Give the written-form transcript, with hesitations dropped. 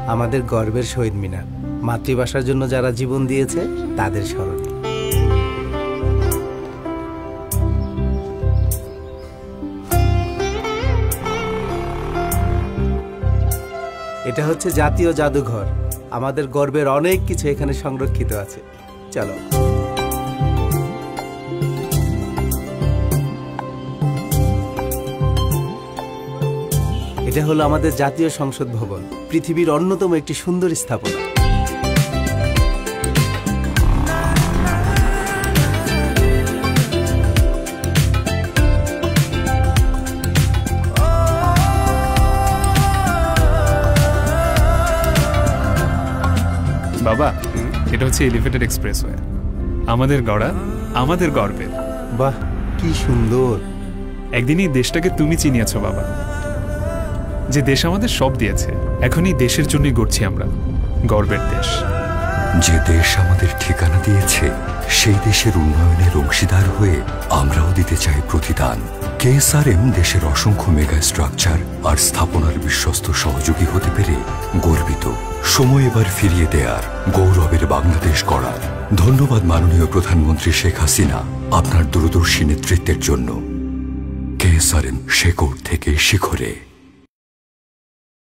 আমাদের গর্বের শহীদ মিনার, মাতৃভাষার জন্য যারা জীবন দিয়েছে তাদের স্মরণে। এটা হচ্ছে জাতীয় জাদুঘর। আমাদের গর্বের অনেক কিছু এখানে সংরক্ষিত আছে। চলো। এটা হলো আমাদের জাতীয় সংসদ ভবন, পৃথিবীর অন্যতম একটি সুন্দর স্থাপনা। বাবা, এটা হচ্ছে এলিভেটেড এক্সপ্রেসওয়ে, আমাদের গড়া, আমাদের গর্বের। বাহ, কি সুন্দর। একদিন এই দেশটাকে তুমি চিনিয়েছো বাবা, যে দেশ আমাদের সব দিয়েছে। এখন এই দেশের জন্যই গড়ছি আমরা, গর্বের দেশ। যে দেশ আমাদের ঠিকানা দিয়েছে, সেই দেশের উন্নয়নের অংশীদার হয়ে আমরাও দিতে চাই প্রতিদান। কেএসআরএম দেশের অসংখ্য মেগা স্ট্রাকচার আর স্থাপনার বিশ্বস্ত সহযোগী হতে পেরে গর্বিত। সময় এবার ফিরিয়ে দেয়ার, গৌরবের বাংলাদেশ গড়ার। ধন্যবাদ মাননীয় প্রধানমন্ত্রী শেখ হাসিনা, আপনার দূরদর্শী নেতৃত্বের জন্য। কেএসআরএম শেকড় থেকে শিখরে।